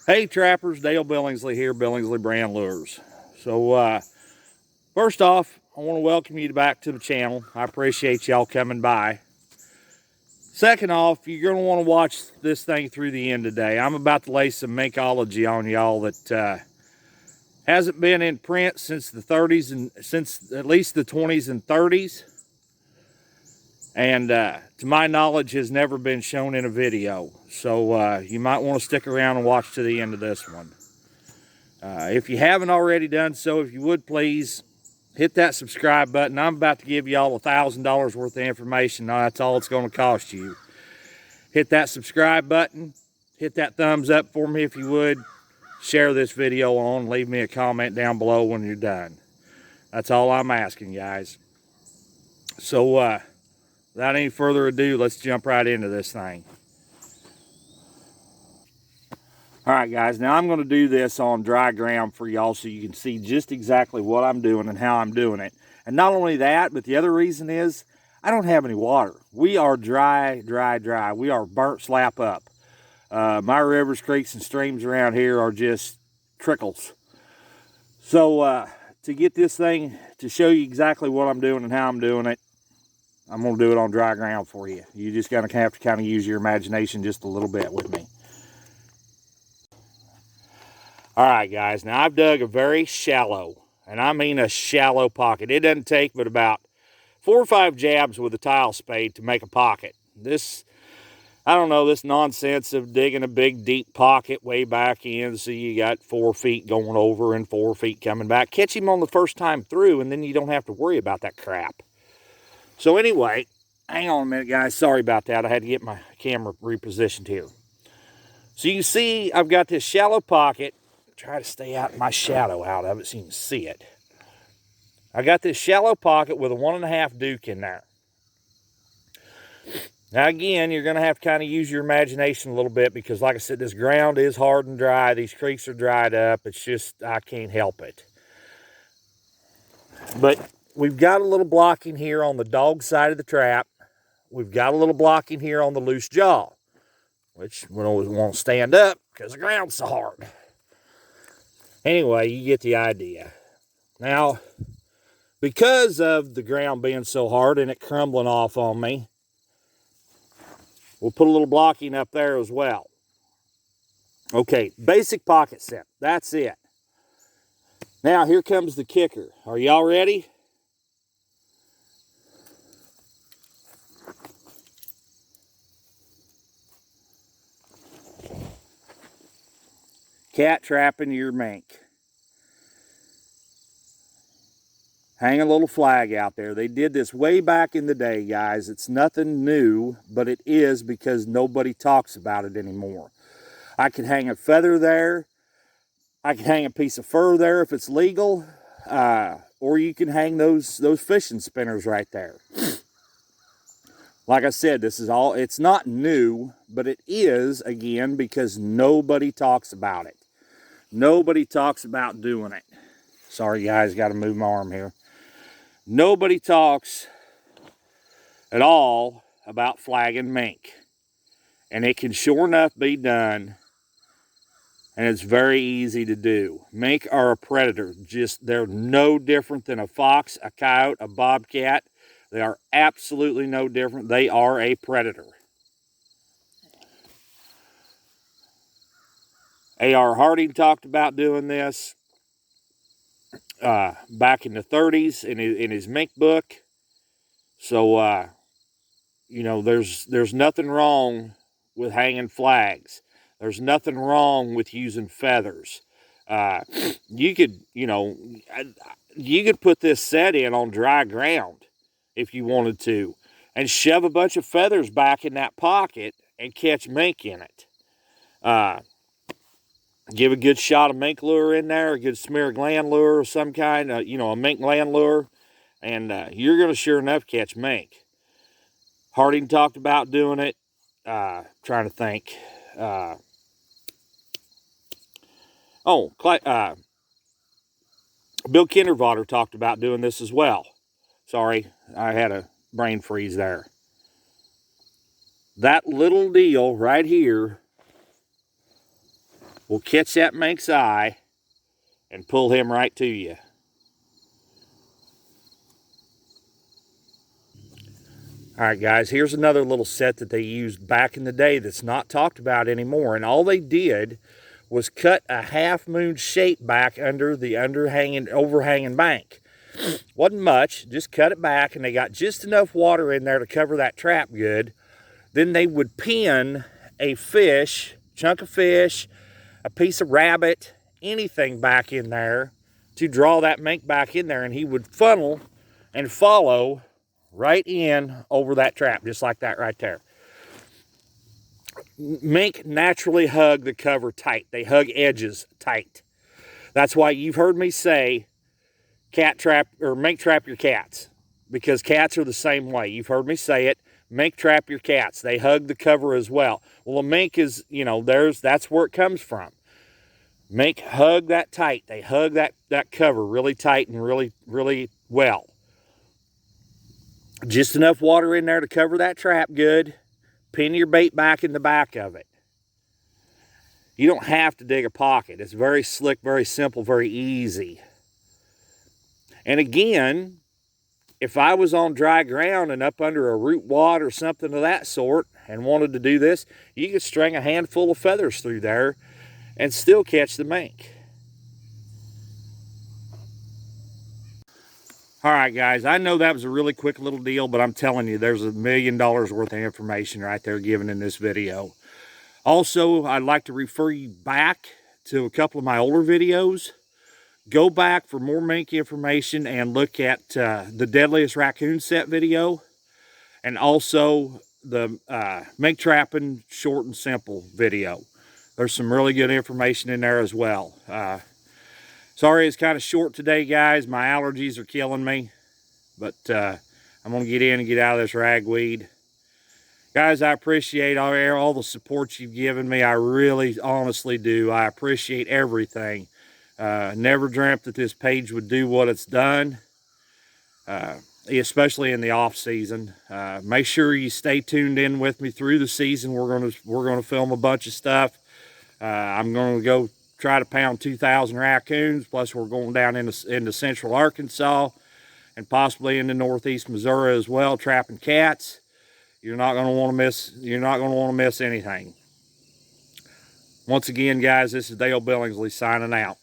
Hey trappers, Dale Billingsley here, Billingsley Brand Lures. So first off, I want to welcome you back to the channel. I appreciate y'all coming by. Second off, you're going to want to watch this thing through the end today. I'm about to lay some Minkology on y'all that hasn't been in print since the 30s and since at least the 20s and 30s. And to my knowledge has never been shown in a video. So you might want to stick around and watch to the end of this one. If you haven't already done so, if you would please hit that subscribe button. I'm about to give y'all $1,000 worth of information. Now, that's all it's going to cost you. Hit that subscribe button. Hit that thumbs up for me if you would. Share this video on. Leave me a comment down below when you're done. That's all I'm asking, guys. So, without any further ado, let's jump right into this thing. All right, guys, now I'm going to do this on dry ground for y'all so you can see just exactly what I'm doing and how I'm doing it. And not only that, but the other reason is I don't have any water. We are dry. We are burnt slap up. My rivers, creeks, and streams around here are just trickles. So to get this thing to show you exactly what I'm doing and how I'm doing it, I'm going to do it on dry ground for you. You just going to have to kind of use your imagination just a little bit with me. All right, guys, now I've dug a very shallow, and I mean a shallow pocket. It doesn't take but about 4 or 5 jabs with a tile spade to make a pocket. I don't know, this nonsense of digging a big deep pocket way back in, so you got 4 feet going over and 4 feet coming back. Catch him on the first time through, and then you don't have to worry about that crap. So anyway, hang on a minute, guys. Sorry about that. I had to get my camera repositioned here. So you can see I've got this shallow pocket. Try to stay out my shadow out of it so you can see it. I got this shallow pocket with a 1.5 Duke in there. Now again, you're going to have to kind of use your imagination a little bit because like I said, this ground is hard and dry. These creeks are dried up. It's just, I can't help it. But we've got a little blocking here on the dog side of the trap. We've got a little blocking here on the loose jaw, which we always want to stand up because the ground's so hard. Anyway, you get the idea. Now, because of the ground being so hard and it crumbling off on me, we'll put a little blocking up there as well. Okay, basic pocket set. That's it. Now, here comes the kicker. Are y'all ready? Cat trapping your mink. Hang a little flag out there. They did this way back in the day, guys. It's nothing new, but it is because nobody talks about it anymore. I could hang a feather there. I could hang a piece of fur there if it's legal. Or you can hang those fishing spinners right there. Like I said, this is all, it's not new, but it is, again, because nobody talks about it. Nobody talks about doing it. Sorry, guys, got to move my arm here. Nobody talks at all about flagging mink. And it can sure enough be done. And it's very easy to do. Mink are a predator. They're no different than a fox, a coyote, a bobcat. They are absolutely no different. They are a predator. A.R. Harding talked about doing this back in the 30s in his mink book. So, you know, there's nothing wrong with hanging flags. There's nothing wrong with using feathers. You could, you know, you could put this set in on dry ground if you wanted to and shove a bunch of feathers back in that pocket and catch mink in it. Give a good shot of mink lure in there, a good smear gland lure of some kind, you know, a mink gland lure, and you're going to sure enough catch mink. Harding talked about doing it. Trying to think. Bill Kindervater talked about doing this as well. Sorry, I had a brain freeze there. That little deal right here will catch that mink's eye and pull him right to you. All right, guys, here's another little set that they used back in the day that's not talked about anymore. And all they did was cut a half moon shape back under the overhanging bank. Wasn't much, just cut it back, and they got just enough water in there to cover that trap good. Then they would pin a fish, chunk of fish, a piece of rabbit, anything back in there to draw that mink back in there, and he would funnel and follow right in over that trap, just like that right there. Mink naturally hug the cover tight. They hug edges tight. That's why you've heard me say cat trap or mink trap your cats, because cats are the same way. You've heard me say it. Mink trap your cats. They hug the cover as well. Well, a mink is, you know, that's where it comes from. Mink hug that tight. They hug that cover really tight and really well. Just enough water in there to cover that trap good. Pin your bait back in the back of it. You don't have to dig a pocket. It's very slick, very simple, very easy. And again, if I was on dry ground and up under a root wad or something of that sort and wanted to do this, you could string a handful of feathers through there and still catch the mink. All right, guys, I know that was a really quick little deal, but I'm telling you, there's $1 million worth of information right there given in this video. Also, I'd like to refer you back to a couple of my older videos. Go back for more mink information and look at the Deadliest Raccoon Set video, and also the mink trapping short and simple video. There's some really good information in there as well. Sorry it's kind of short today, guys. My allergies are killing me. But I'm going to get in and get out of this ragweed. Guys, I appreciate all the support you've given me. I really, honestly do. I appreciate everything. Never dreamt that this page would do what it's done, especially in the off season. Make sure you stay tuned in with me through the season. We're going to film a bunch of stuff. I'm going to go try to pound 2,000 raccoons. Plus, we're going down into central Arkansas and possibly into northeast Missouri as well, trapping cats. You're not going to want to miss. You're not going to want to miss anything. Once again, guys, this is Dale Billingsley signing out.